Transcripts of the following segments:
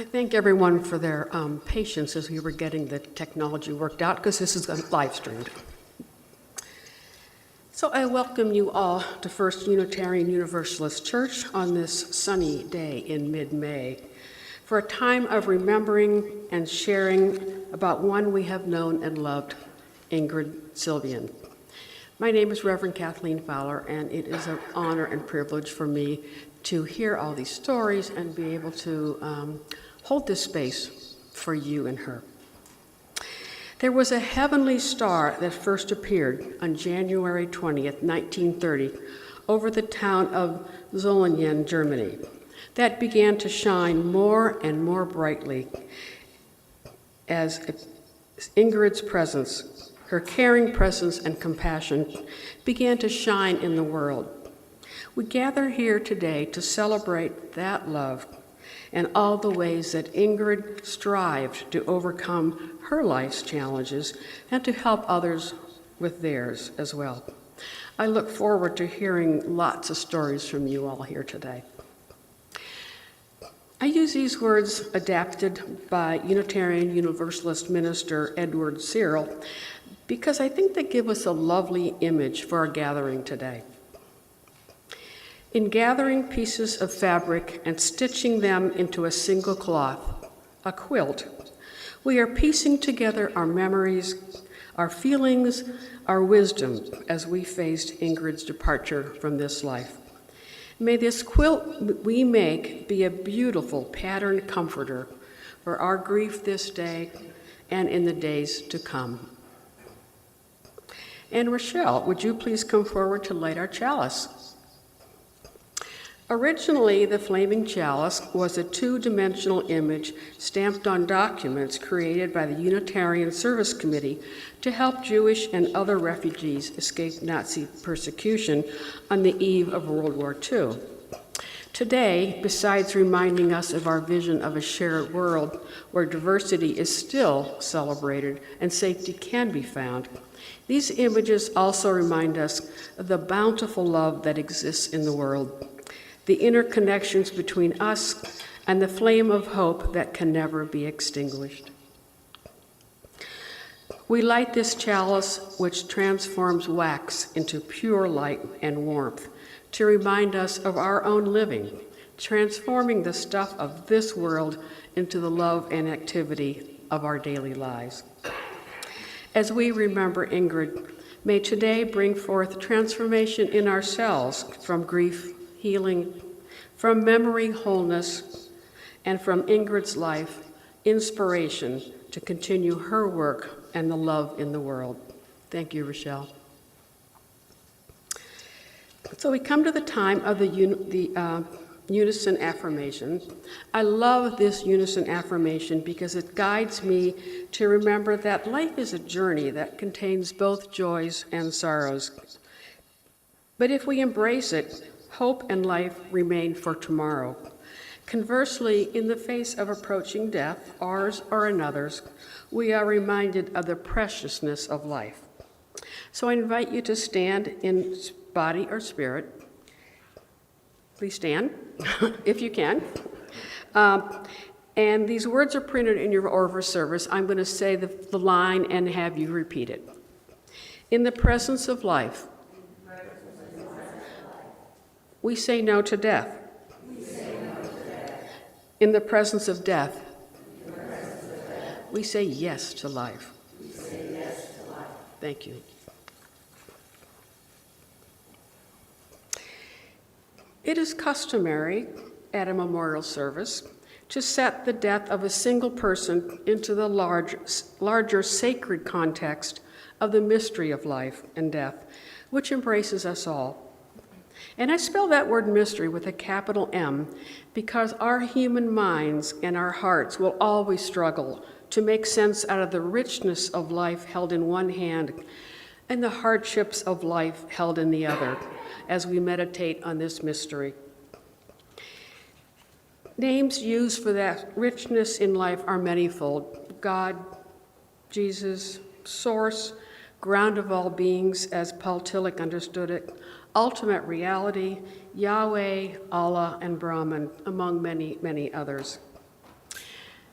I thank everyone for their patience as we were getting the technology worked out, because this is live streamed. So I welcome you all to First Unitarian Universalist Church on this sunny day in mid-May for a time of remembering and sharing about one we have known and loved, Ingrid Silvian. My name is Reverend Kathleen Fowler, and it is an honor and privilege for me to hear all these stories and be able to hold this space for you and her. There was a heavenly star that first appeared on January 20th, 1930, over the town of Solingen, Germany, that began to shine more and more brightly as Ingrid's presence, her caring presence and compassion, began to shine in the world. We gather here today to celebrate that love and all the ways that Ingrid strived to overcome her life's challenges and to help others with theirs as well. I look forward to hearing lots of stories from you all here today. I use these words adapted by Unitarian Universalist minister Edward Cyril because I think they give us a lovely image for our gathering today. In gathering pieces of fabric and stitching them into a single cloth, a quilt, we are piecing together our memories, our feelings, our wisdom as we faced Ingrid's departure from this life. May this quilt we make be a beautiful pattern comforter for our grief this day and in the days to come. And Rochelle, would you please come forward to light our chalice? Originally, the flaming chalice was a two-dimensional image stamped on documents created by the Unitarian Service Committee to help Jewish and other refugees escape Nazi persecution on the eve of World War II. Today, besides reminding us of our vision of a shared world where diversity is still celebrated and safety can be found, these images also remind us of the bountiful love that exists in the world, the interconnections between us, and the flame of hope that can never be extinguished. We light this chalice, which transforms wax into pure light and warmth, to remind us of our own living, transforming the stuff of this world into the love and activity of our daily lives. As we remember Ingrid, may today bring forth transformation in ourselves from grief, healing, from memory wholeness, and from Ingrid's life, inspiration to continue her work and the love in the world. Thank you, Rochelle. So we come to the time of the unison affirmation. I love this unison affirmation because it guides me to remember that life is a journey that contains both joys and sorrows. But if we embrace it, hope and life remain for tomorrow. Conversely, in the face of approaching death, ours or another's, we are reminded of the preciousness of life. So I invite you to stand in body or spirit. Please stand, if you can. And these words are printed in your order service. I'm going to say the line and have you repeat it. In the presence of life, we say no to death. In the presence of death, we say yes to life. Thank you. It is customary at a memorial service to set the death of a single person into the larger sacred context of the mystery of life and death, which embraces us all. And I spell that word mystery with a capital M because our human minds and our hearts will always struggle to make sense out of the richness of life held in one hand and the hardships of life held in the other as we meditate on this mystery. Names used for that richness in life are manifold: God, Jesus, Source, ground of all beings, as Paul Tillich understood it, ultimate reality, Yahweh, Allah, and Brahman, among many, many others.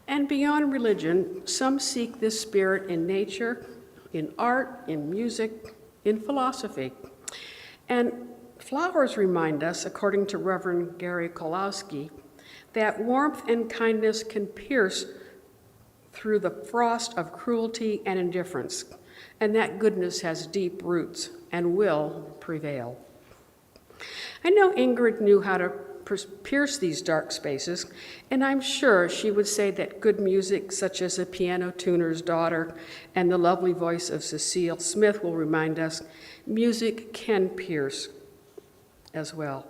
And beyond religion, some seek this spirit in nature, in art, in music, in philosophy. And flowers remind us, according to Reverend Gary Kolowski, that warmth and kindness can pierce through the frost of cruelty and indifference, and that goodness has deep roots and will prevail. I know Ingrid knew how to pierce these dark spaces, and I'm sure she would say that good music, such as A Piano Tuner's Daughter and the lovely voice of Cecile Smith, will remind us music can pierce as well.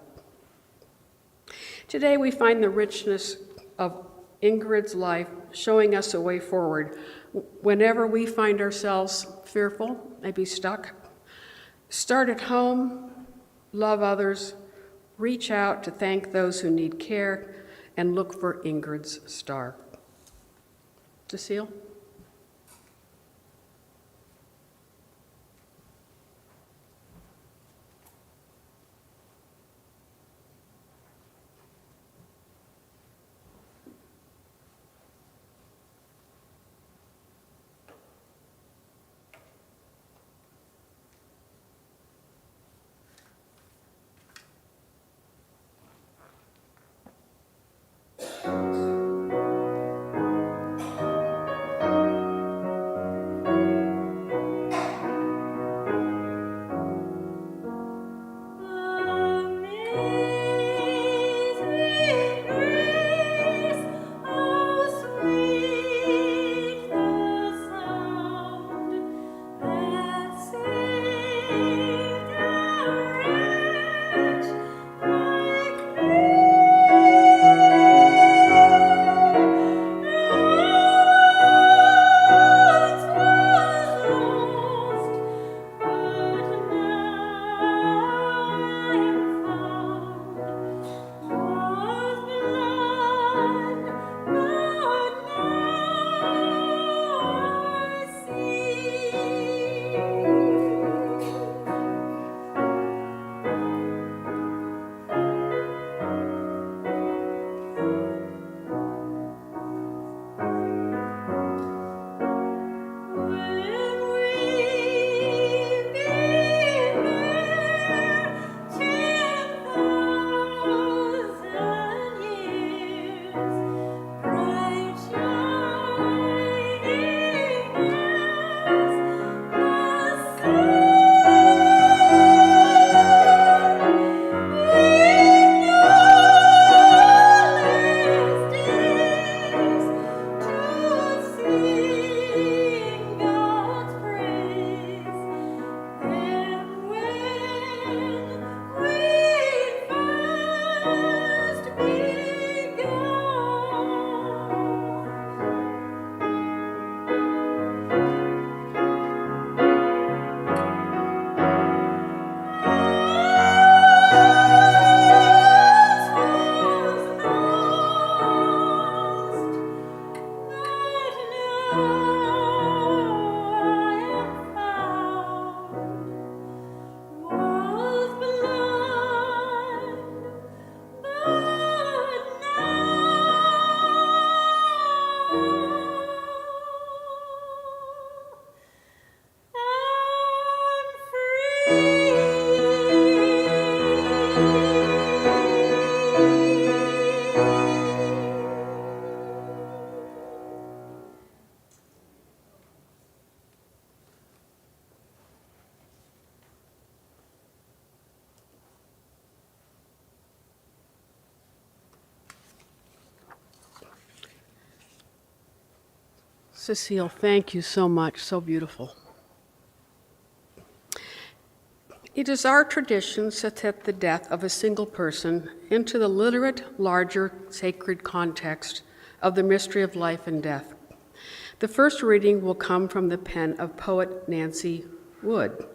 Today we find the richness of Ingrid's life showing us a way forward whenever we find ourselves fearful, maybe stuck. Start at home, love others, reach out to thank those who need care, and look for Ingrid's star. Cecile? Cecile, thank you so much. So beautiful. It is our tradition to set the death of a single person into the literate, larger, sacred context of the mystery of life and death. The first reading will come from the pen of poet Nancy Wood.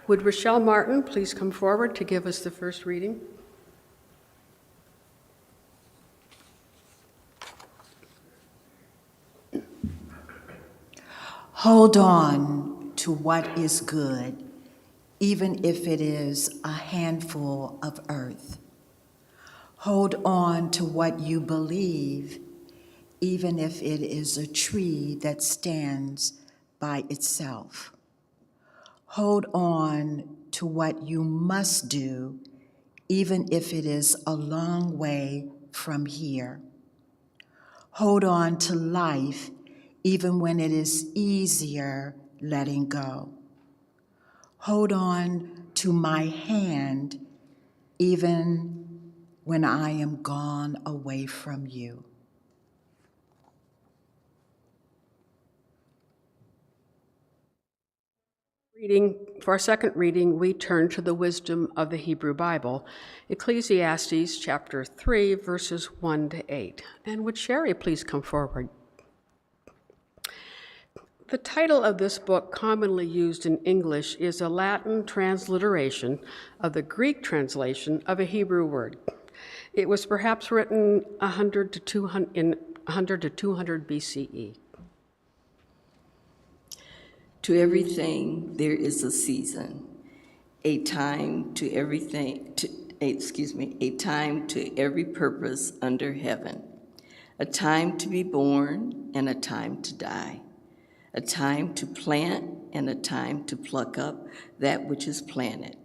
Would Rochelle Martin please come forward to give us the first reading? Hold on to what is good, even if it is a handful of earth. Hold on to what you believe, even if it is a tree that stands by itself. Hold on to what you must do, even if it is a long way from here. Hold on to life, even when it is easier letting go. Hold on to my hand, even when I am gone away from you. For our second reading, we turn to the wisdom of the Hebrew Bible, Ecclesiastes chapter 3, verses 1 to 8. And would Sherry please come forward? The title of this book, commonly used in English, is a Latin transliteration of the Greek translation of a Hebrew word. It was perhaps written 100 to 200 BCE. To everything there is a season, a time to everything, a time to every purpose under heaven, a time to be born and a time to die, a time to plant and a time to pluck up that which is planted,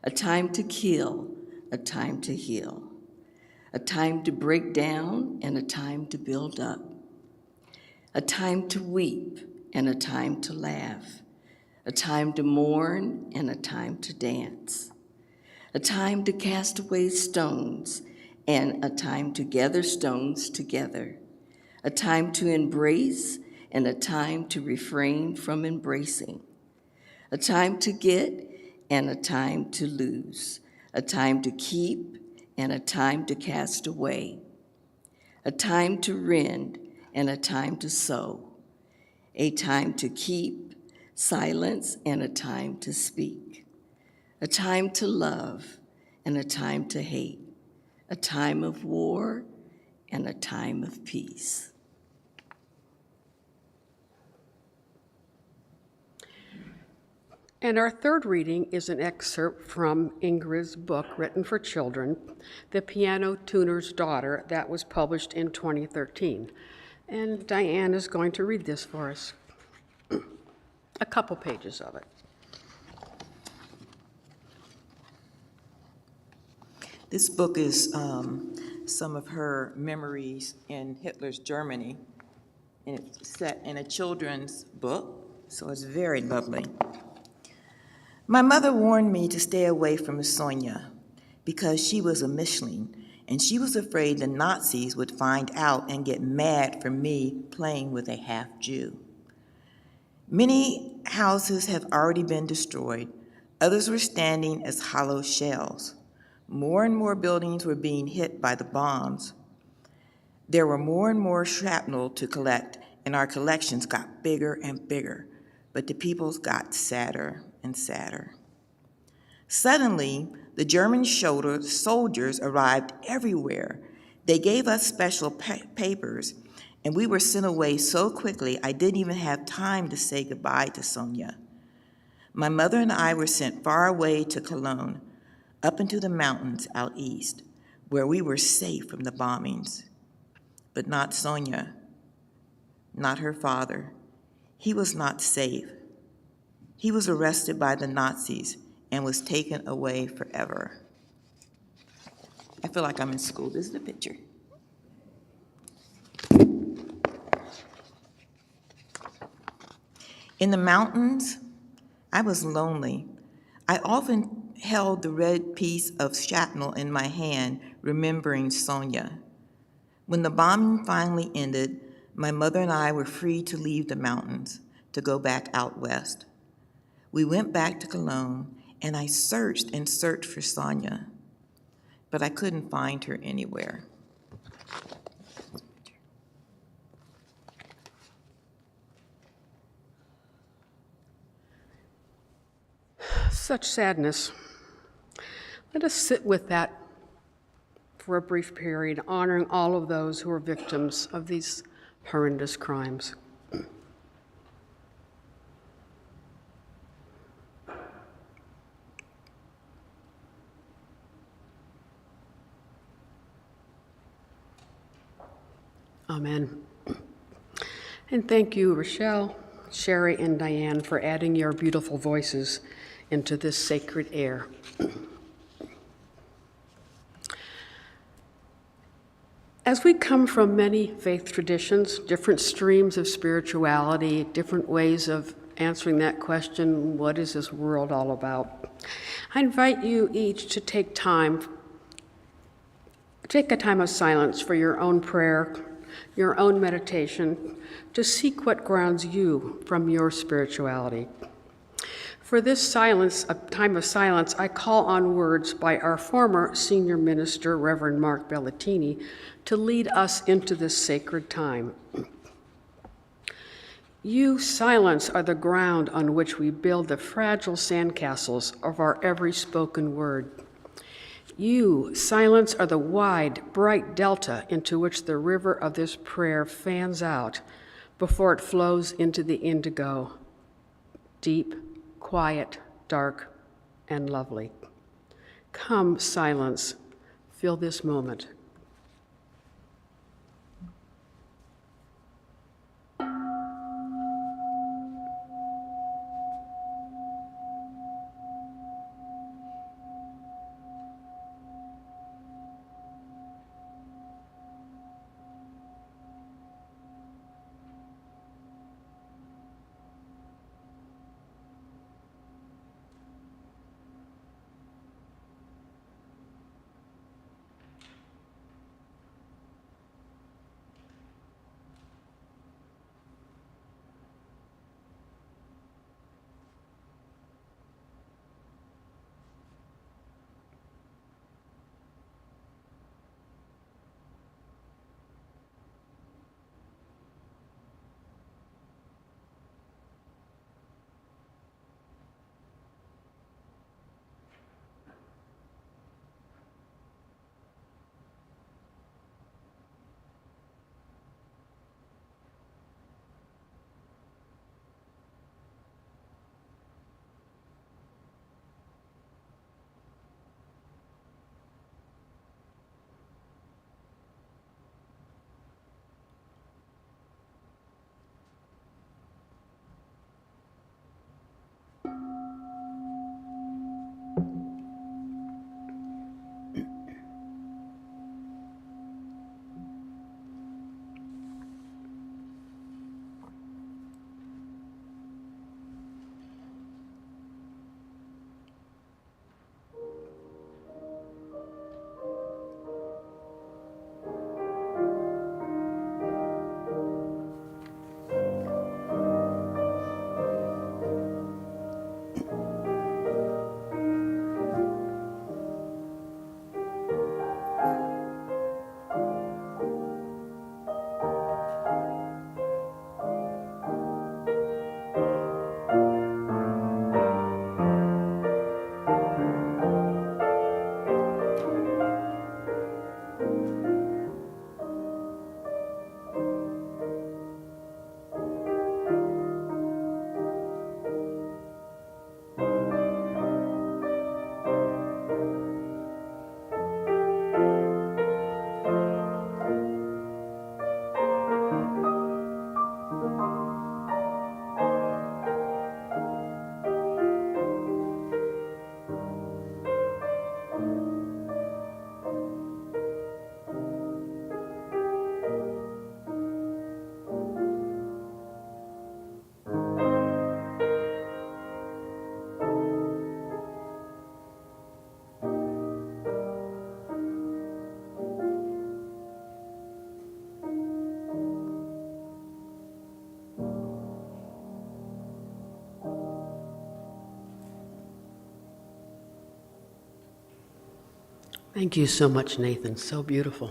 a time to kill, a time to heal, a time to break down and a time to build up, a time to weep and a time to laugh, a time to mourn and a time to dance, a time to cast away stones and a time to gather stones together, a time to embrace and a time to refrain from embracing, a time to get and a time to lose, a time to keep and a time to cast away, a time to rend and a time to sow, a time to keep silence and a time to speak, a time to love and a time to hate, a time of war and a time of peace. And our third reading is an excerpt from Ingrid's book written for children, The Piano Tuner's Daughter, that was published in 2013. And Diane is going to read this for us, a couple pages of it. This book is some of her memories in Hitler's Germany, and it's set in a children's book, so it's very lovely. My mother warned me to stay away from Sonia because she was a Mischling, and she was afraid the Nazis would find out and get mad for me playing with a half-Jew. Many houses have already been destroyed. Others were standing as hollow shells. More and more buildings were being hit by the bombs. There were more and more shrapnel to collect, and our collections got bigger and bigger, but the people's got sadder and sadder. Suddenly, the German soldiers arrived everywhere. They gave us special papers, and we were sent away so quickly I didn't even have time to say goodbye to Sonia. My mother and I were sent far away to Cologne, up into the mountains out east, where we were safe from the bombings. But not Sonia, not her father. He was not safe. He was arrested by the Nazis and was taken away forever. I feel like I'm in school. This is the picture. In the mountains, I was lonely. I often held the red piece of shrapnel in my hand, remembering Sonia. When the bombing finally ended, my mother and I were free to leave the mountains, to go back out west. We went back to Cologne, and I searched and searched for Sonia, but I couldn't find her anywhere. Such sadness. Let us sit with that for a brief period, honoring all of those who are victims of these horrendous crimes. Amen. And thank you, Rochelle, Sherry, and Diane, for adding your beautiful voices into this sacred air. As we come from many faith traditions, different streams of spirituality, different ways of answering that question, what is this world all about? I invite you each to take a time of silence for your own prayer, your own meditation, to seek what grounds you from your spirituality. For this silence, a time of silence, I call on words by our former senior minister, Reverend Mark Bellatini, to lead us into this sacred time. You, silence, are the ground on which we build the fragile sandcastles of our every spoken word. You, silence, are the wide, bright delta into which the river of this prayer fans out before it flows into the indigo, deep, quiet, dark, and lovely. Come, silence, fill this moment. Thank you so much, Nathan. So beautiful.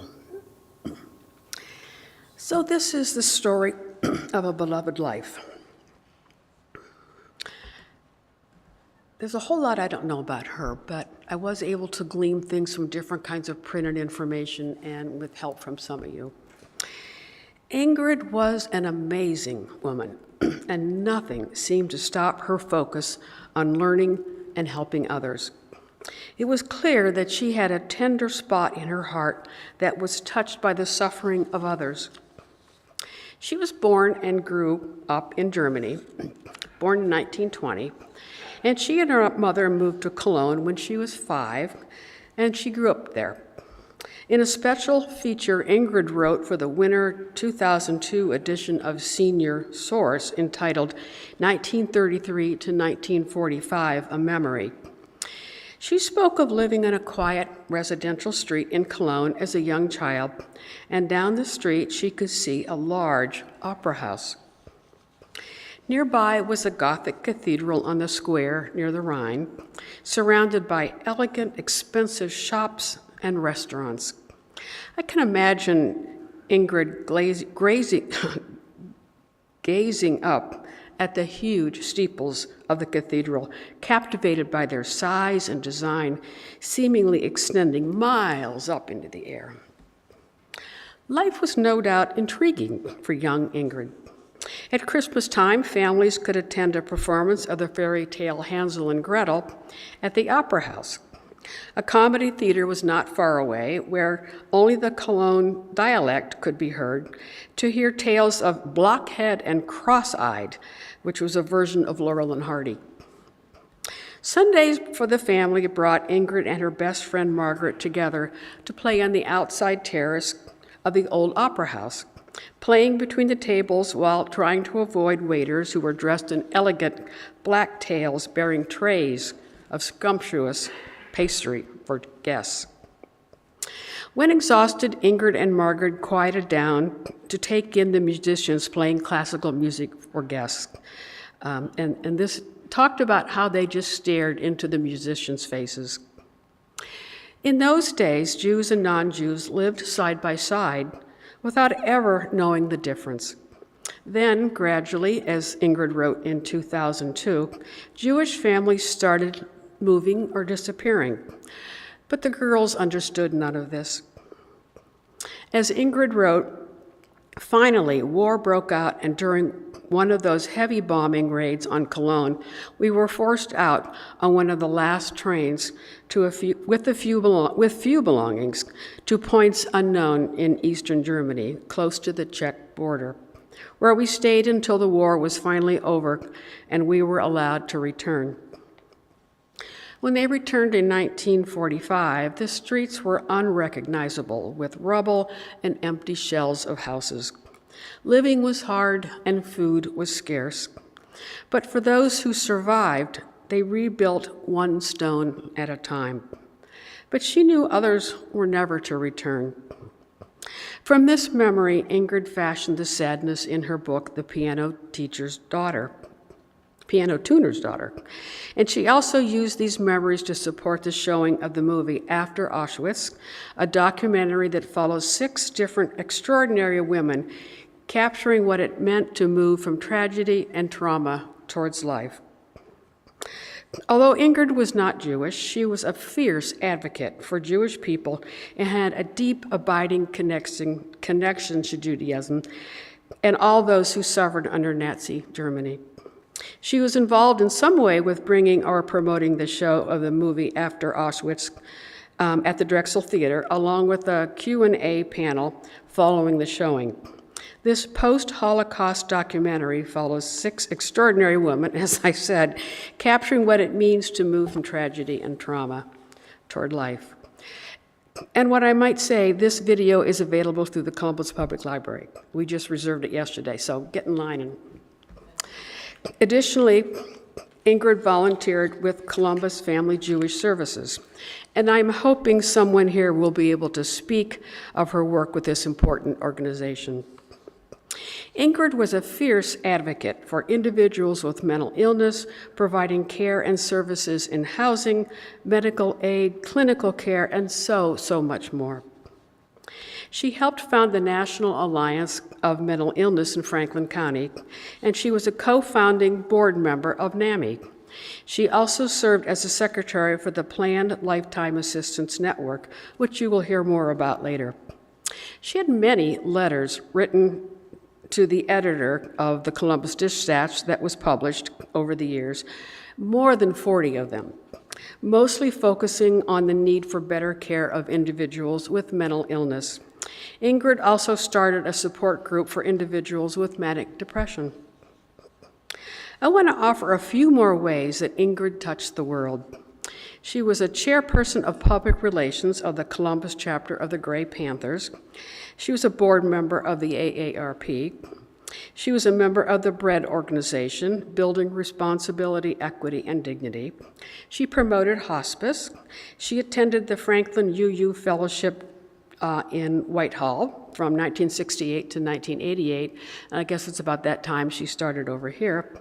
So this is the story of a beloved life. There's a whole lot I don't know about her, but I was able to glean things from different kinds of printed information and with help from some of you. Ingrid was an amazing woman, and nothing seemed to stop her focus on learning and helping others. It was clear that she had a tender spot in her heart that was touched by the suffering of others. She was born and grew up in Germany, born in 1920, and she and her mother moved to Cologne when she was 5, and she grew up there. In a special feature Ingrid wrote for the winter 2002 edition of Senior Source entitled 1933 to 1945, A Memory, she spoke of living in a quiet residential street in Cologne as a young child, and down the street she could see a large opera house. Nearby was a Gothic cathedral on the square near the Rhine, surrounded by elegant, expensive shops and restaurants. I can imagine Ingrid gazing up at the huge steeples of the cathedral, captivated by their size and design, seemingly extending miles up into the air. Life was no doubt intriguing for young Ingrid. At Christmas time, families could attend a performance of the fairy tale Hansel and Gretel at the Opera House. A comedy theater was not far away, where only the Cologne dialect could be heard, to hear tales of Blockhead and Cross-Eyed, which was a version of Laurel and Hardy. Sundays for the family brought Ingrid and her best friend Margaret together to play on the outside terrace of the old opera house, playing between the tables while trying to avoid waiters who were dressed in elegant black tails bearing trays of scrumptious pastry for guests. When exhausted, Ingrid and Margaret quieted down to take in the musicians playing classical music for guests. And this talked about how they just stared into the musicians' faces. In those days, Jews and non-Jews lived side by side without ever knowing the difference. Then, gradually, as Ingrid wrote in 2002, Jewish families started moving or disappearing. But the girls understood none of this. As Ingrid wrote, finally, war broke out, and during one of those heavy bombing raids on Cologne, we were forced out on one of the last trains with few belongings to points unknown in eastern Germany, close to the Czech border, where we stayed until the war was finally over and we were allowed to return. When they returned in 1945, the streets were unrecognizable, with rubble and empty shells of houses. Living was hard and food was scarce. But for those who survived, they rebuilt one stone at a time. But she knew others were never to return. From this memory, Ingrid fashioned the sadness in her book, The Piano Tuner's Daughter. And she also used these memories to support the showing of the movie After Auschwitz, a documentary that follows 6 different extraordinary women capturing what it meant to move from tragedy and trauma towards life. Although Ingrid was not Jewish, she was a fierce advocate for Jewish people and had a deep, abiding connection to Judaism and all those who suffered under Nazi Germany. She was involved in some way with bringing or promoting the show of the movie After Auschwitz at the Drexel Theater, along with a Q&A panel following the showing. This post-Holocaust documentary follows 6 extraordinary women, as I said, capturing what it means to move from tragedy and trauma toward life. And what I might say, this video is available through the Columbus Public Library. We just reserved it yesterday, so get in line. Additionally, Ingrid volunteered with Columbus Family Jewish Services, and I'm hoping someone here will be able to speak of her work with this important organization. Ingrid was a fierce advocate for individuals with mental illness, providing care and services in housing, medical aid, clinical care, and so much more. She helped found the National Alliance of Mental Illness in Franklin County, and she was a co-founding board member of NAMI. She also served as a secretary for the Planned Lifetime Assistance Network, which you will hear more about later. She had many letters written to the editor of the Columbus Dispatch that was published over the years, more than 40 of them, mostly focusing on the need for better care of individuals with mental illness. Ingrid also started a support group for individuals with manic depression. I want to offer a few more ways that Ingrid touched the world. She was a chairperson of public relations of the Columbus chapter of the Gray Panthers. She was a board member of the AARP. She was a member of the BREAD organization, Building Responsibility, Equity, and Dignity. She promoted hospice. She attended the Franklin UU Fellowship in Whitehall from 1968 to 1988. I guess it's about that time she started over here.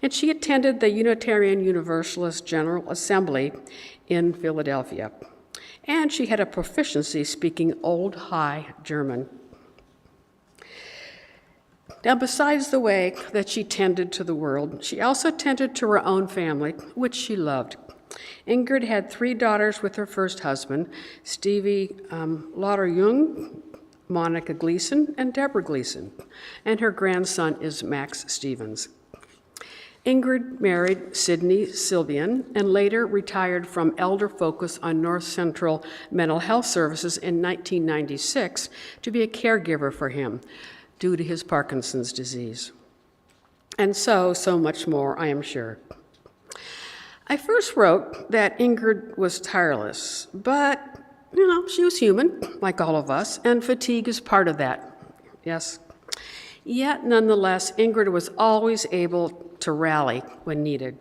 And she attended the Unitarian Universalist General Assembly in Philadelphia. And she had a proficiency speaking Old High German. Now, besides the way that she tended to the world, she also tended to her own family, which she loved. Ingrid had 3 daughters with her first husband, Stevie Lauder-Jung, Monica Gleason, and Deborah Gleason, and her grandson is Max Stevens. Ingrid married Sidney Silvian and later retired from elder focus on North Central Mental Health Services in 1996 to be a caregiver for him due to his Parkinson's disease. And so much more, I am sure. I first wrote that Ingrid was tireless, but, she was human, like all of us, and fatigue is part of that, yes. Yet, nonetheless, Ingrid was always able to rally when needed.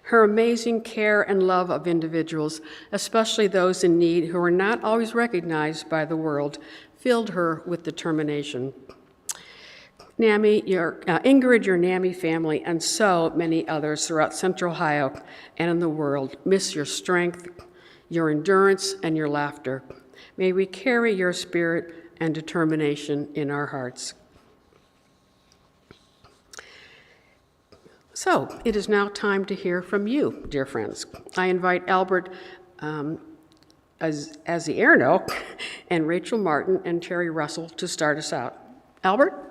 Her amazing care and love of individuals, especially those in need who are not always recognized by the world, filled her with determination. Ingrid, your NAMI family, and so many others throughout Central Ohio and in the world miss your strength, your endurance, and your laughter. May we carry your spirit and determination in our hearts. So, it is now time to hear from you, dear friends. I invite Albert Azierno and Rachel Martin and Terry Russell to start us out. Albert?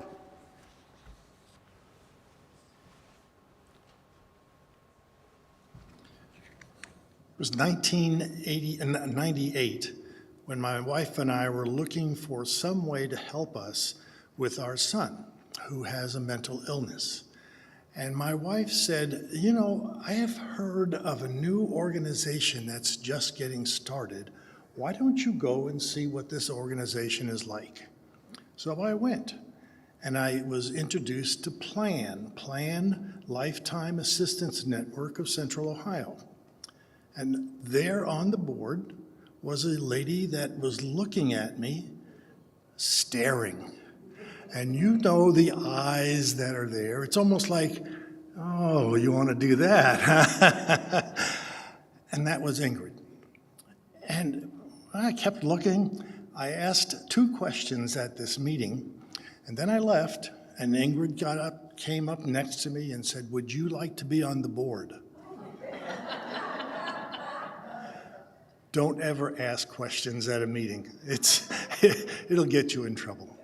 It was 1998 when my wife and I were looking for some way to help us with our son, who has a mental illness. And my wife said, I have heard of a new organization that's just getting started. Why don't you go and see what this organization is like? So I went, and I was introduced to Plan Lifetime Assistance Network of Central Ohio. And there on the board was a lady that was looking at me, staring. And the eyes that are there. It's almost like, oh, you want to do that? And that was Ingrid. And I kept looking. I asked 2 questions at this meeting, and then I left, and Ingrid came up next to me and said, "Would you like to be on the board?" Don't ever ask questions at a meeting. It'll get you in trouble.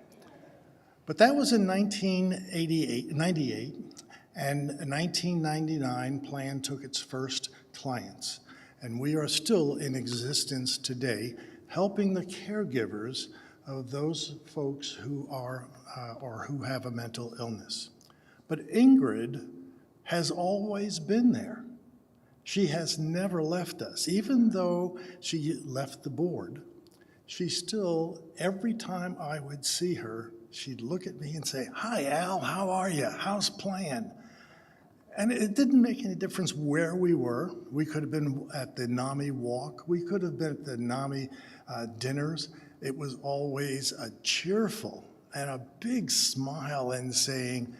But that was in 1998, and in 1999, Plan took its first clients. And we are still in existence today, helping the caregivers of those folks who are or who have a mental illness. But Ingrid has always been there. She has never left us. Even though she left the board, she still, every time I would see her, she'd look at me and say, "Hi, Al, how are you? How's Plan?" And it didn't make any difference where we were. We could have been at the NAMI walk. We could have been at the NAMI dinners. It was always a cheerful and a big smile and saying,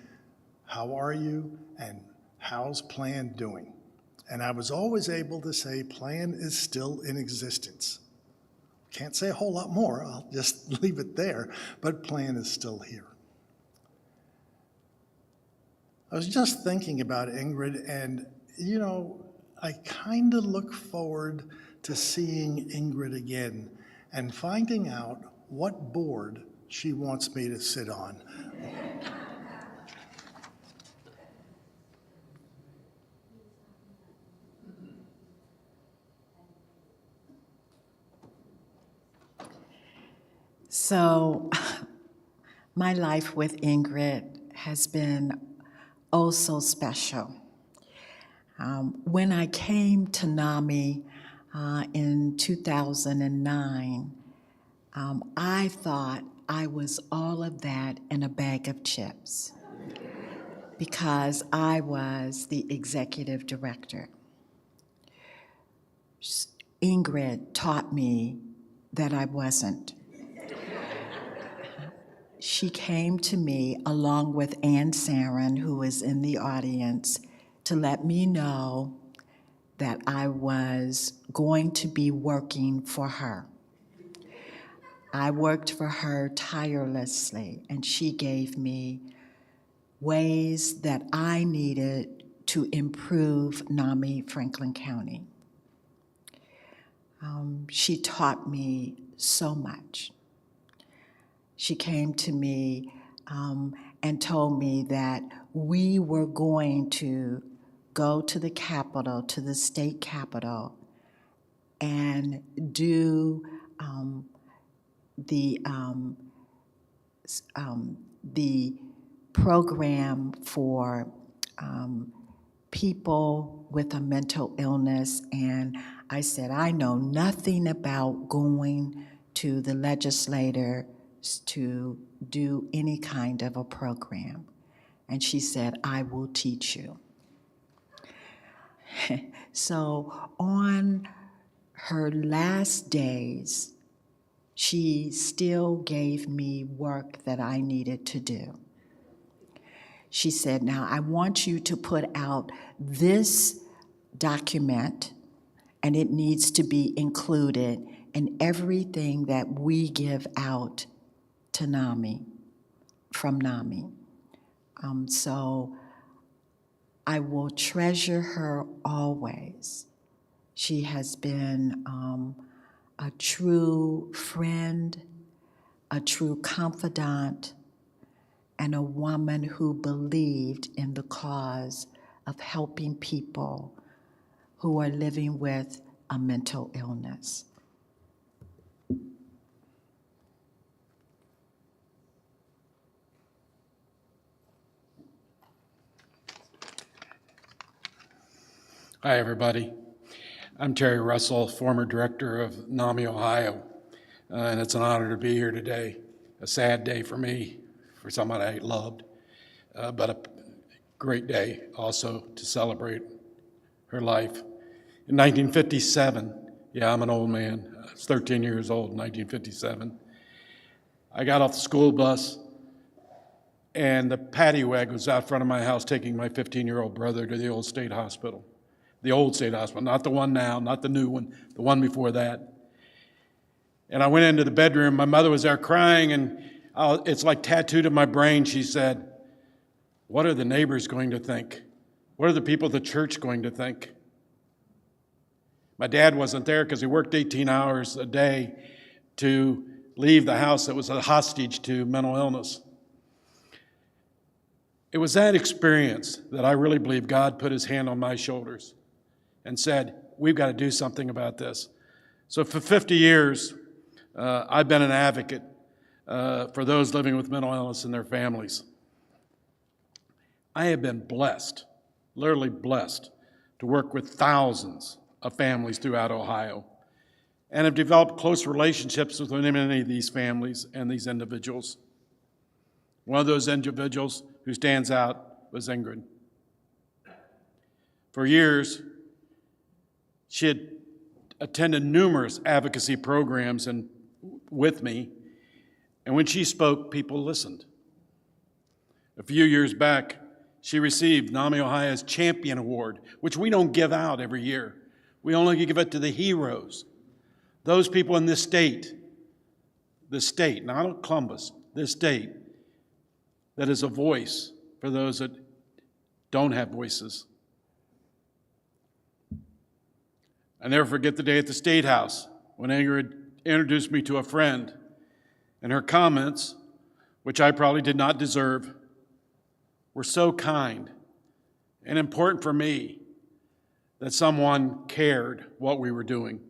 "How are you? And how's Plan doing?" And I was always able to say, Plan is still in existence. Can't say a whole lot more, I'll just leave it there, but Plan is still here. I was just thinking about Ingrid, and I kind of look forward to seeing Ingrid again and finding out what board she wants me to sit on. So, my life with Ingrid has been oh so special. When I came to NAMI in 2009, I thought I was all of that in a bag of chips because I was the executive director. Ingrid taught me that I wasn't. She came to me along with Ann Sarin, who is in the audience, to let me know that I was going to be working for her. I worked for her tirelessly, and she gave me ways that I needed to improve NAMI Franklin County. She taught me so much. She came to me and told me that we were going to go to the Capitol, to the state Capitol, and do the program for people with a mental illness. And I said, I know nothing about going to the legislature to do any kind of a program. And she said, I will teach you. So on her last days, she still gave me work that I needed to do. She said, now I want you to put out this document, and it needs to be included in everything that we give out to NAMI, from NAMI. So I will treasure her always. She has been a true friend, a true confidant, and a woman who believed in the cause of helping people who are living with a mental illness. Hi, everybody. I'm Terry Russell, former director of NAMI, Ohio, and it's an honor to be here today. A sad day for me, for someone I loved, but a great day also to celebrate her life. In 1957, yeah, I'm an old man. I was 13 years old in 1957. I got off the school bus, and the paddy wagon was out front of my house taking my 15-year-old brother to the old state hospital. The old state hospital, not the one now, not the new one, the one before that. And I went into the bedroom. My mother was there crying, and it's like tattooed in my brain. She said, what are the neighbors going to think? What are the people at the church going to think? My dad wasn't there because he worked 18 hours a day to leave the house that was a hostage to mental illness. It was that experience that I really believe God put his hand on my shoulders and said, we've got to do something about this. So for 50 years, I've been an advocate for those living with mental illness and their families. I have been blessed, literally blessed, to work with thousands of families throughout Ohio and have developed close relationships with many of these families and these individuals. One of those individuals who stands out was Ingrid. For years, she had attended numerous advocacy programs with me, and when she spoke, people listened. A few years back, she received NAMI Ohio's Champion Award, which we don't give out every year. We only give it to the heroes, those people in this state, not Columbus, this state, that is a voice for those that don't have voices. I never forget the day at the State House when Ingrid introduced me to a friend, and her comments, which I probably did not deserve, were so kind and important for me that someone cared what we were doing.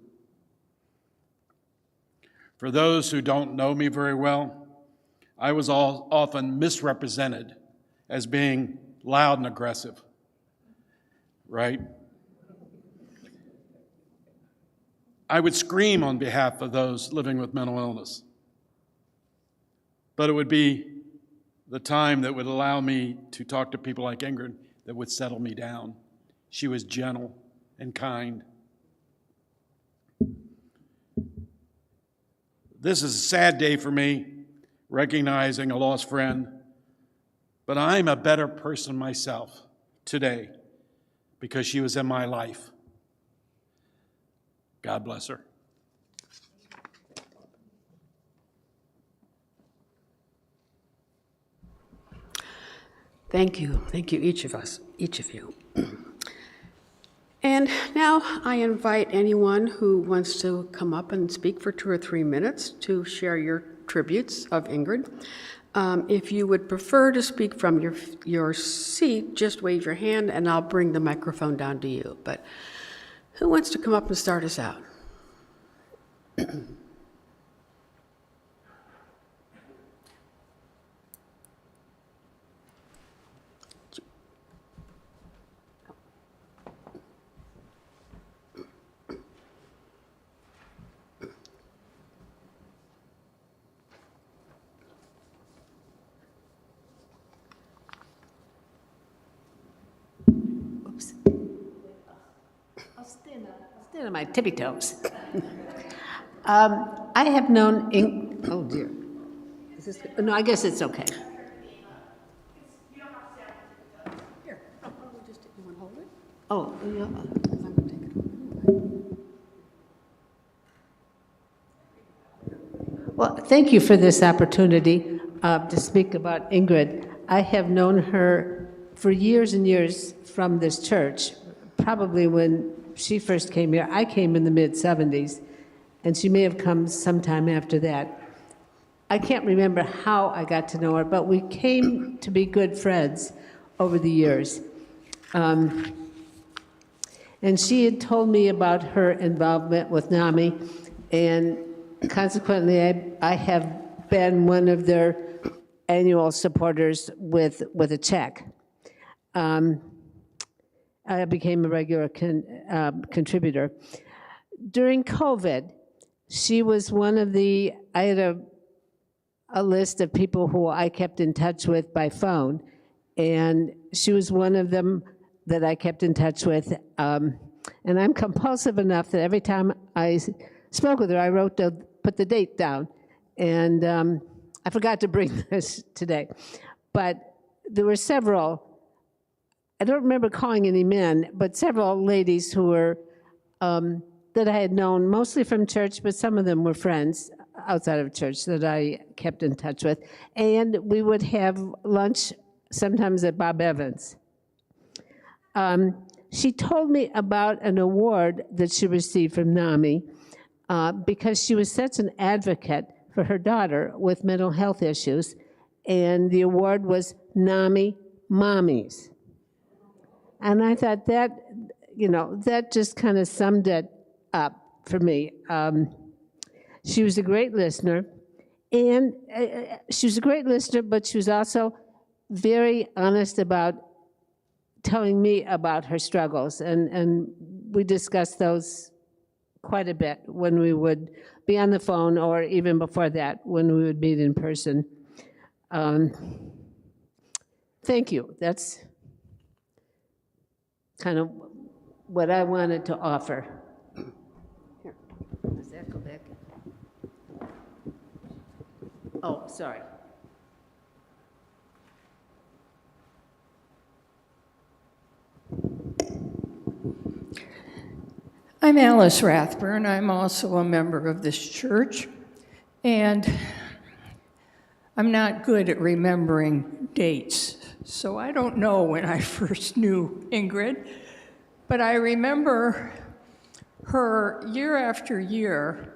For those who don't know me very well, I was often misrepresented as being loud and aggressive, right? I would scream on behalf of those living with mental illness, but it would be the time that would allow me to talk to people like Ingrid that would settle me down. She was gentle and kind. This is a sad day for me, recognizing a lost friend, but I'm a better person myself today because she was in my life. God bless her. Thank you, each of you. And now I invite anyone who wants to come up and speak for 2 or 3 minutes to share your tributes of Ingrid. If you would prefer to speak from your seat, just wave your hand and I'll bring the microphone down to you. But who wants to come up and start us out? I'll stand on my tippy toes. I have known oh dear. Is this, no, I guess it's okay. Here, we'll just you want to hold it? Oh, yeah. I'm going to take it over. Well, thank you for this opportunity to speak about Ingrid. I have known her for years and years from this church, probably when she first came here. I came in the mid-'70s, and she may have come sometime after that. I can't remember how I got to know her, but we came to be good friends over the years. And she had told me about her involvement with NAMI, and consequently, I have been one of their annual supporters with a check. I became a regular contributor. During COVID, she was one of I had a list of people who I kept in touch with by phone, and she was one of them that I kept in touch with. And I'm compulsive enough that every time I spoke with her, I put the date down. And I forgot to bring this today. But there were several, I don't remember calling any men, but several ladies who were, that I had known mostly from church, but some of them were friends outside of church that I kept in touch with. And we would have lunch sometimes at Bob Evans. She told me about an award that she received from NAMI because she was such an advocate for her daughter with mental health issues, and the award was NAMI Mommies. And I thought that, that just kind of summed it up for me. She was a great listener, and she was a great listener, but she was also very honest about telling me about her struggles, and we discussed those quite a bit when we would be on the phone, or even before that, when we would meet in person. Thank you. That's kind of what I wanted to offer. Here, does that go back? Oh, sorry. I'm Alice Rathburn. I'm also a member of this church, and I'm not good at remembering dates, so I don't know when I first knew Ingrid, but I remember her year after year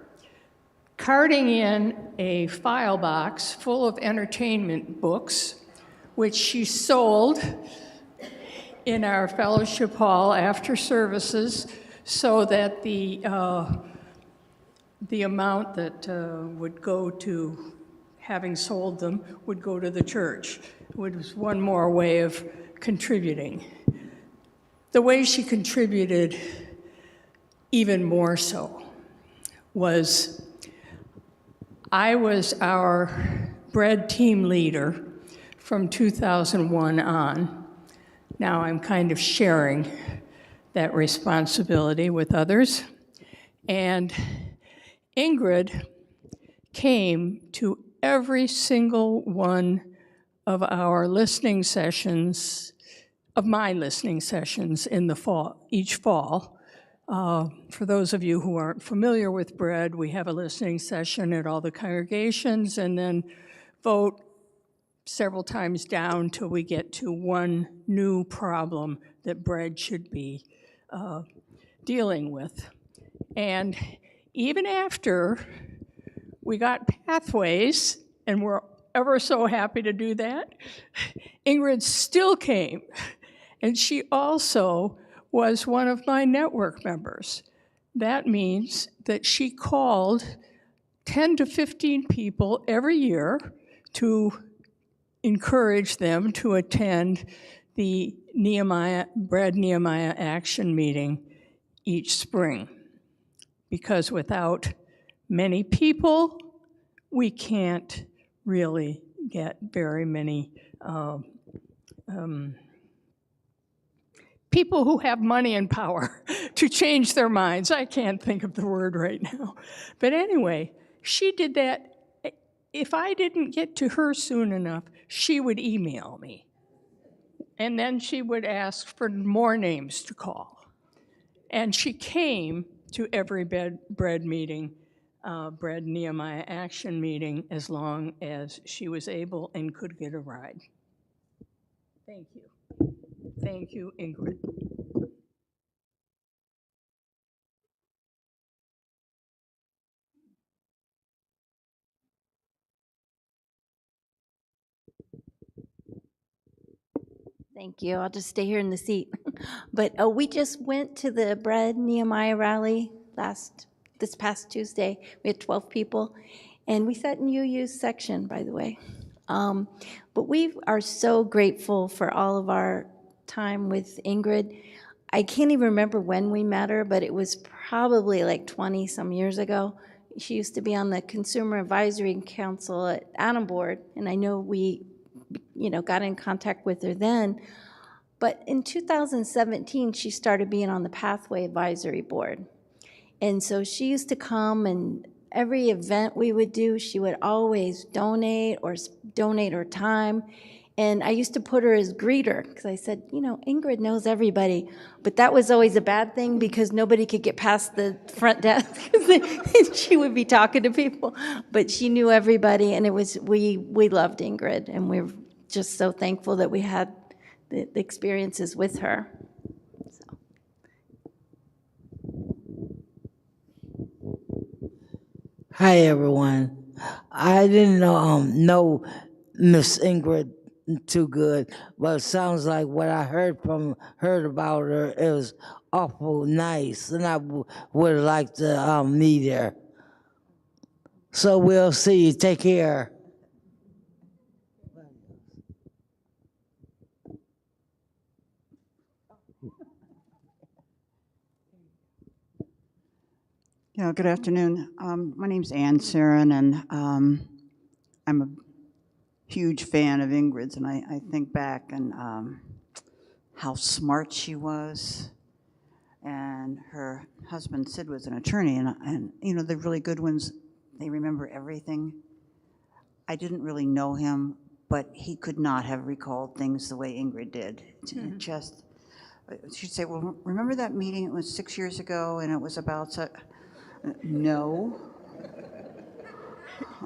carting in a file box full of entertainment books, which she sold in our fellowship hall after services, so that the the amount that would go to, having sold them, would go to the church. It was one more way of contributing. The way she contributed even more so was, I was our bread team leader from 2001 on. Now I'm kind of sharing that responsibility with others. And Ingrid came to every single one of our listening sessions, of my listening sessions in the fall, each fall. For those of you who aren't familiar with bread, we have a listening session at all the congregations and then vote several times down till we get to one new problem that bread should be dealing with. And even after we got pathways, and we're ever so happy to do that, Ingrid still came. And she also was one of my network members. That means that she called 10 to 15 people every year to encourage them to attend the Bread Nehemiah Action Meeting each spring. Because without many people, we can't really get very many people who have money and power to change their minds. I can't think of the word right now. But anyway, she did that. If I didn't get to her soon enough, she would email me. And then she would ask for more names to call. And she came to every bread meeting, Bread Nehemiah Action Meeting, as long as she was able and could get a ride. Thank you. Thank you, Ingrid. Thank you. I'll just stay here in the seat. But we just went to the Bread Nehemiah rally this past Tuesday. We had 12 people, and we sat in UU's section, by the way. But we are so grateful for all of our time with Ingrid. I can't even remember when we met her, but it was probably like 20 some years ago. She used to be on the Consumer Advisory Council at Adam Board, and I know we got in contact with her then. But in 2017, she started being on the Pathway Advisory Board. And so she used to come, and every event we would do, she would always donate her time. And I used to put her as greeter, because I said, Ingrid knows everybody. But that was always a bad thing, because nobody could get past the front desk. She would be talking to people. But she knew everybody, and we loved Ingrid. And we're just so thankful that we had the experiences with her. So. Hi, everyone. I didn't know Miss Ingrid too good, but it sounds like what I heard about her, it was awful nice, and I would like to meet her. So we'll see you. Take care. Yeah, good afternoon. My name's Ann Sarin, and I'm a huge fan of Ingrid's, and I think back and how smart she was. And her husband, Sid, was an attorney, and the really good ones, they remember everything. I didn't really know him, but he could not have recalled things the way Ingrid did. She'd say, well, remember that meeting? It was 6 years ago, and it was about... No.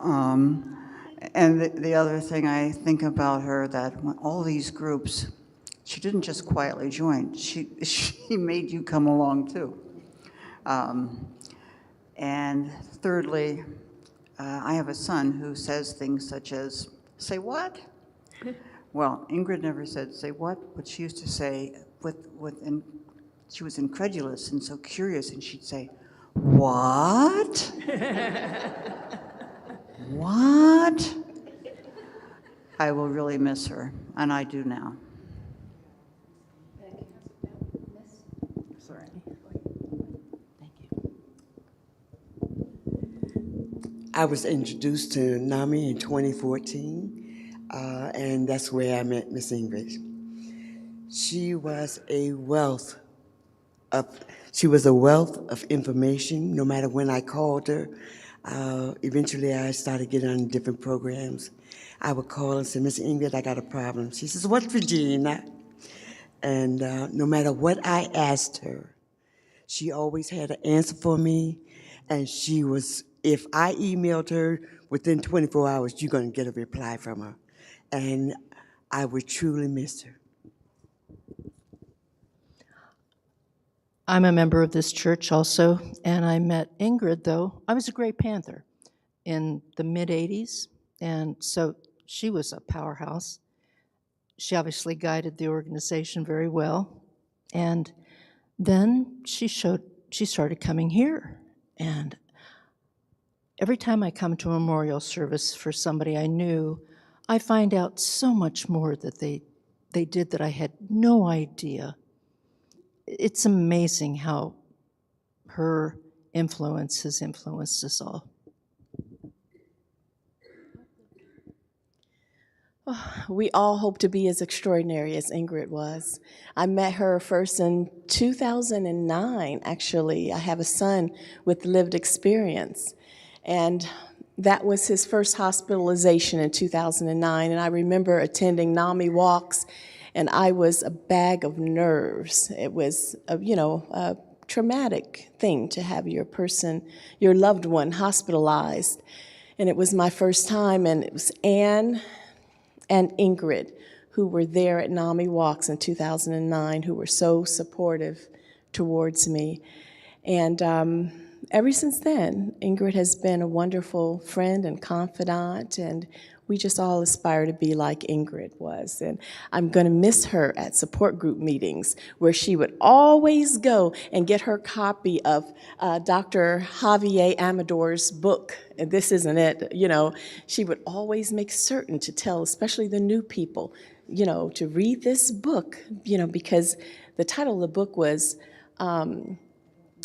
And the other thing I think about her, that when all these groups, she didn't just quietly join. She made you come along too. And thirdly, I have a son who says things such as, "Say what?" Well, Ingrid never said "say what," but she used to say and she was incredulous and so curious, and she'd say, What? What? I will really miss her, and I do now. I was introduced to NAMI in 2014, and that's where I met Miss Ingrid. She was a wealth she was a wealth of information. No matter when I called her, eventually I started getting on different programs. I would call and say, Miss Ingrid, I got a problem. She says, what, Regina? And no matter what I asked her, she always had an answer for me, and she was, if I emailed her within 24 hours, you're going to get a reply from her. And I would truly miss her. I'm a member of this church also, and I met Ingrid, though. I was a Grey Panther in the mid-'80s, and so she was a powerhouse. She obviously guided the organization very well, and then she started coming here, and every time I come to a memorial service for somebody I knew, I find out so much more that they did that I had no idea. It's amazing how her influence has influenced us all. We all hope to be as extraordinary as Ingrid was. I met her first in 2009, actually. I have a son with lived experience, and that was his first hospitalization in 2009, and I remember attending NAMI walks, and I was a bag of nerves. It was, a traumatic thing to have your loved one hospitalized, and it was my first time, and it was Anne and Ingrid, who were there at NAMI Walks in 2009, who were so supportive towards me. And ever since then, Ingrid has been a wonderful friend and confidant, and we just all aspire to be like Ingrid was. And I'm going to miss her at support group meetings, where she would always go and get her copy of Dr. Javier Amador's book. And this isn't it, she would always make certain to tell, especially the new people, to read this book, because the title of the book was, I'm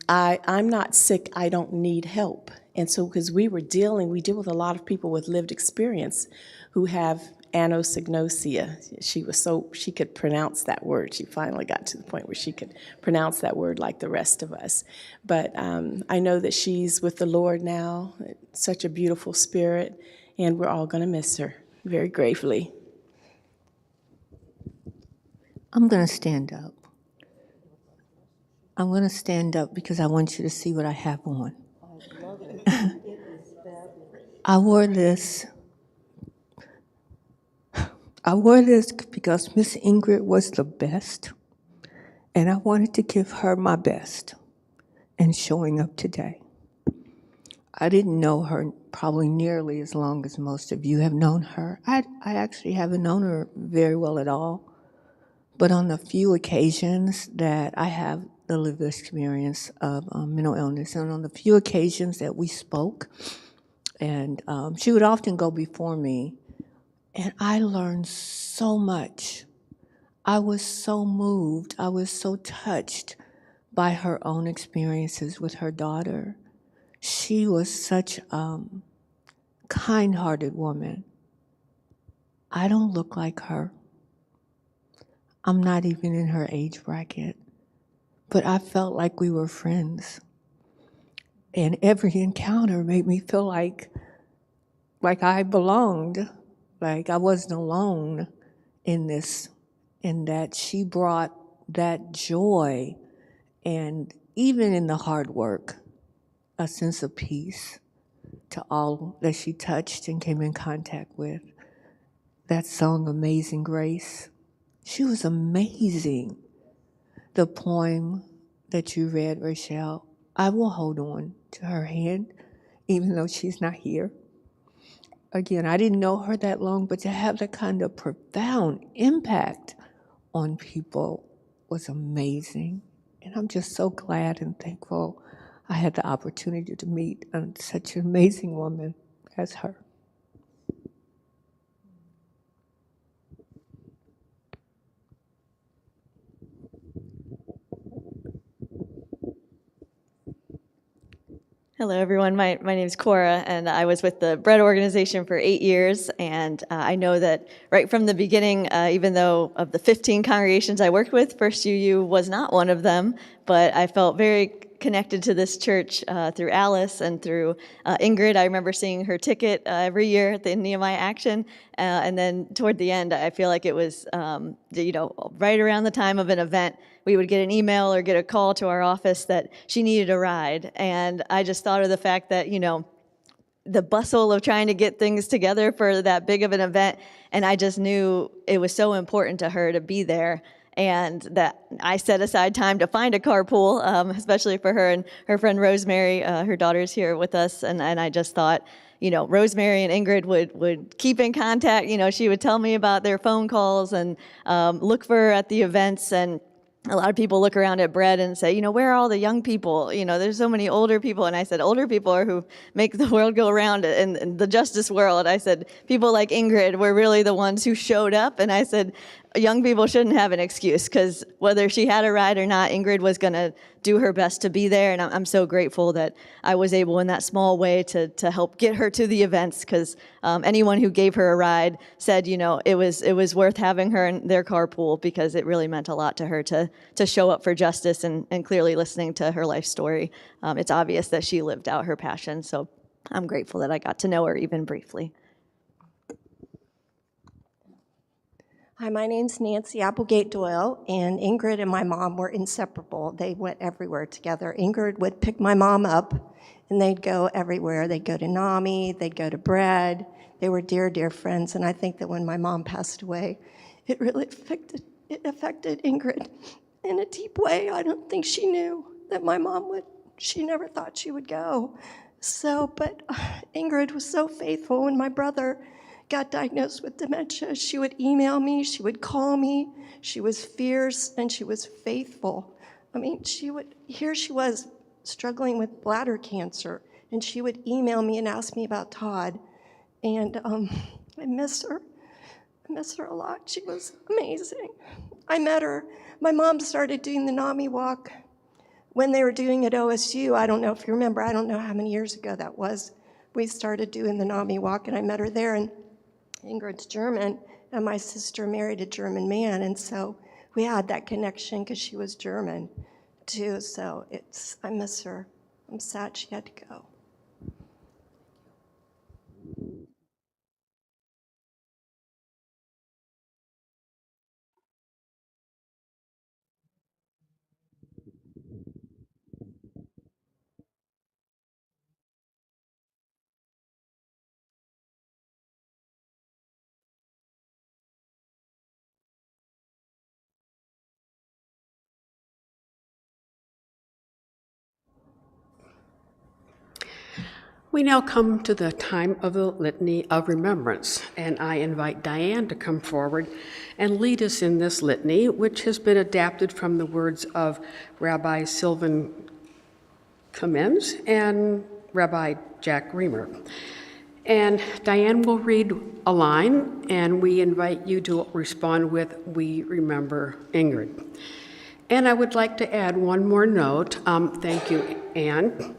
not sick, I don't need help. And so, because we deal with a lot of people with lived experience who have anosognosia. She could pronounce that word. She finally got to the point where she could pronounce that word like the rest of us. But I know that she's with the Lord now, such a beautiful spirit, and we're all going to miss her very gratefully. I'm going to stand up. I'm going to stand up because I want you to see what I have on. I wore this because Miss Ingrid was the best, and I wanted to give her my best in showing up today. I didn't know her probably nearly as long as most of you have known her. I actually haven't known her very well at all, but on the few occasions that I have the lived experience of mental illness, and on the few occasions that we spoke, and she would often go before me, and I learned so much. I was so moved. I was so touched by her own experiences with her daughter. She was such a kind-hearted woman. I don't look like her. I'm not even in her age bracket. But I felt like we were friends. And every encounter made me feel like I belonged, like I wasn't alone in this, in that she brought that joy, and even in the hard work, a sense of peace to all that she touched and came in contact with. That song, Amazing Grace, she was amazing. The poem that you read, Rochelle, I will hold on to her hand, even though she's not here. Again, I didn't know her that long, but to have that kind of profound impact on people was amazing. And I'm just so glad and thankful I had the opportunity to meet such an amazing woman as her. Hello, everyone. My name is Cora, and I was with the Bread organization for 8 years. And I know that right from the beginning, even though of the 15 congregations I worked with, First UU was not one of them. But I felt very connected to this church through Alice and through Ingrid. I remember seeing her ticket every year at the Nehemiah Action. And then toward the end, I feel like it was, right around the time of an event, we would get an email or get a call to our office that she needed a ride. And I just thought of the fact that, the bustle of trying to get things together for that big of an event. And I just knew it was so important to her to be there. And that I set aside time to find a carpool, especially for her and her friend Rosemary. Her daughter's here with us. And I just thought, Rosemary and Ingrid would keep in contact. She would tell me about their phone calls and look for her at the events. And a lot of people look around at Bread and say, where are all the young people? There's so many older people. And I said, older people are who make the world go around in the justice world. I said, people like Ingrid were really the ones who showed up. And I said, young people shouldn't have an excuse, because whether she had a ride or not, Ingrid was going to do her best to be there. And I'm so grateful that I was able in that small way to help get her to the events, because anyone who gave her a ride said, it was worth having her in their carpool, because it really meant a lot to her to show up for justice, and clearly listening to her life story. It's obvious that she lived out her passion. So I'm grateful that I got to know her even briefly. Hi, my name's Nancy Applegate Doyle, and Ingrid and my mom were inseparable. They went everywhere together. Ingrid would pick my mom up, and they'd go everywhere. They'd go to NAMI, they'd go to Bread. They were dear, dear friends, and I think that when my mom passed away, it really affected Ingrid in a deep way. I don't think she knew that my mom she never thought she would go. But Ingrid was so faithful. When my brother got diagnosed with dementia, she would email me, she would call me. She was fierce and she was faithful. Here she was struggling with bladder cancer, and she would email me and ask me about Todd. And I miss her. I miss her a lot. She was amazing. I met her. My mom started doing the NAMI walk when they were doing it at OSU. I don't know if you remember, I don't know how many years ago that was. We started doing the NAMI walk, and I met her there. And Ingrid's German, and my sister married a German man, and so we had that connection because she was German too. So I miss her. I'm sad she had to go. We now come to the time of the Litany of Remembrance, and I invite Diane to come forward and lead us in this litany, which has been adapted from the words of Rabbi Silvian and Rabbi Jack Reamer. And Diane will read a line, and we invite you to respond with, "We remember Ingrid." And I would like to add one more note. Thank you, Anne.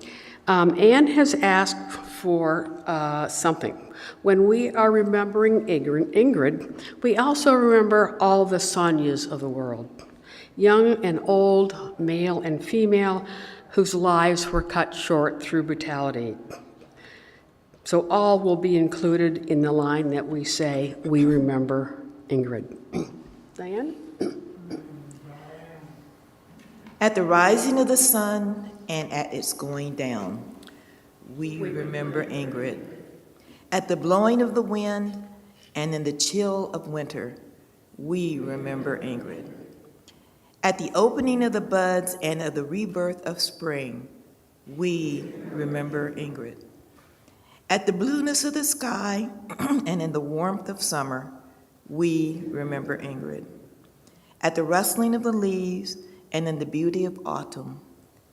Anne has asked for something. When we are remembering Ingrid, we also remember all the Sonias of the world, young and old, male and female, whose lives were cut short through brutality. So all will be included in the line that we say, "We remember Ingrid." Diane? At the rising of the sun and at its going down, we remember Ingrid. At the blowing of the wind and in the chill of winter, we remember Ingrid. At the opening of the buds and of the rebirth of spring, we remember Ingrid. At the blueness of the sky and in the warmth of summer, we remember Ingrid. At the rustling of the leaves and in the beauty of autumn,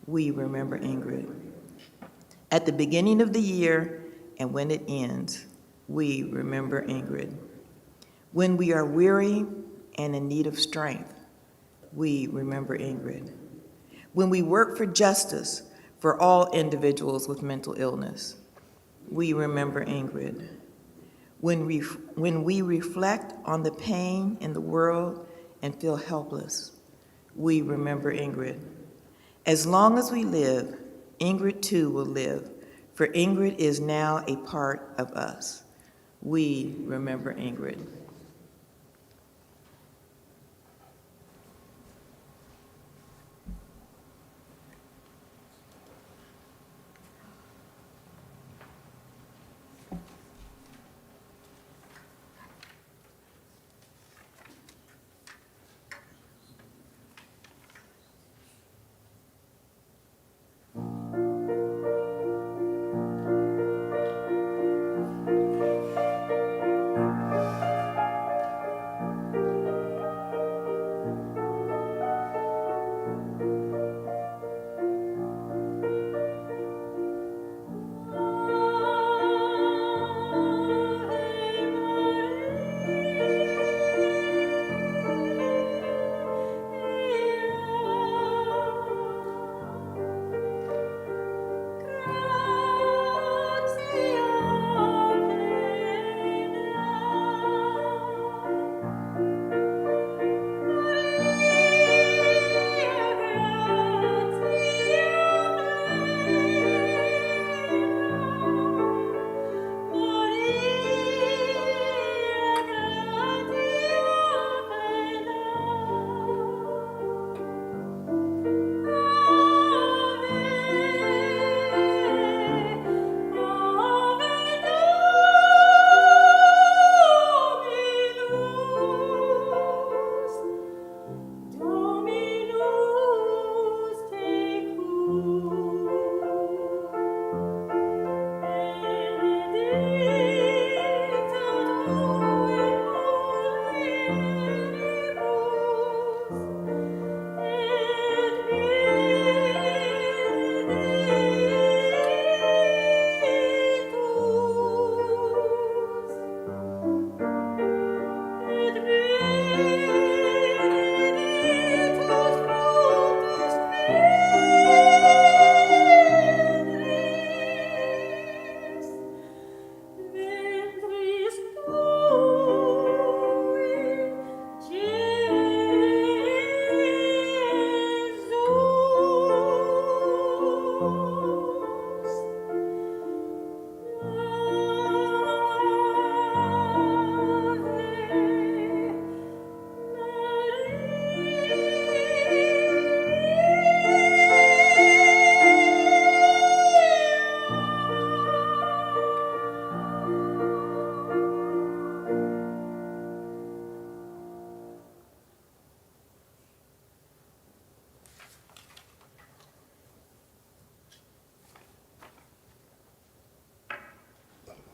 we remember Ingrid. At the beginning of the year and when it ends, we remember Ingrid. When we are weary and in need of strength, we remember Ingrid. When we work for justice for all individuals with mental illness, we remember Ingrid. When we reflect on the pain in the world and feel helpless, we remember Ingrid. As long as we live, Ingrid too will live, for Ingrid is now a part of us. We remember Ingrid.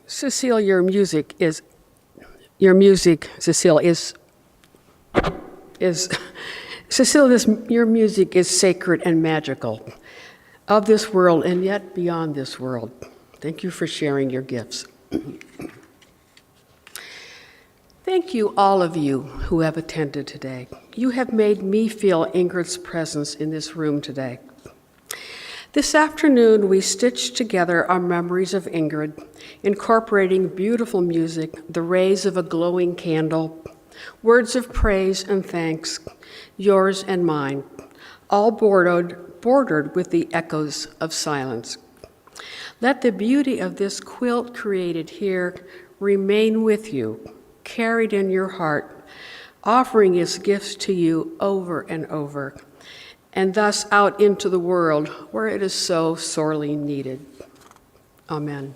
Cecile, your music is sacred and magical, of this world and yet beyond this world. Thank you for sharing your gifts. Thank you, all of you who have attended today. You have made me feel Ingrid's presence in this room today. This afternoon, we stitched together our memories of Ingrid, incorporating beautiful music, the rays of a glowing candle, words of praise and thanks, yours and mine, all bordered with the echoes of silence. Let the beauty of this quilt created here remain with you, carried in your heart, offering its gifts to you over and over, and thus out into the world where it is so sorely needed. Amen.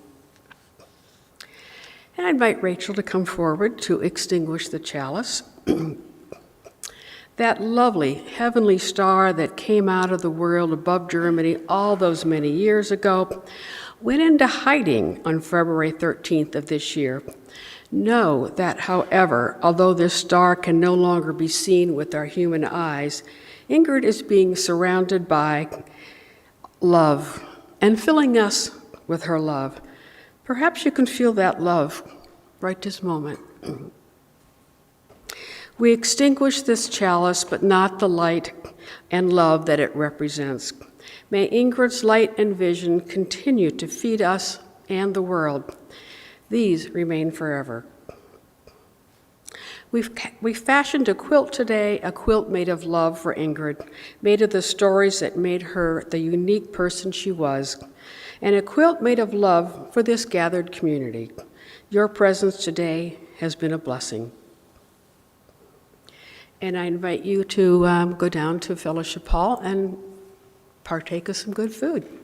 And I invite Rachel to come forward to extinguish the chalice. That lovely heavenly star that came out of the world above Germany all those many years ago went into hiding on February 13th of this year. Know that, however, although this star can no longer be seen with our human eyes, Ingrid is being surrounded by love and filling us with her love. Perhaps you can feel that love right this moment. We extinguish this chalice, but not the light and love that it represents. May Ingrid's light and vision continue to feed us and the world. These remain forever. We fashioned a quilt today, a quilt made of love for Ingrid, made of the stories that made her the unique person she was, and a quilt made of love for this gathered community. Your presence today has been a blessing. And I invite you to go down to Fellowship Hall and partake of some good food.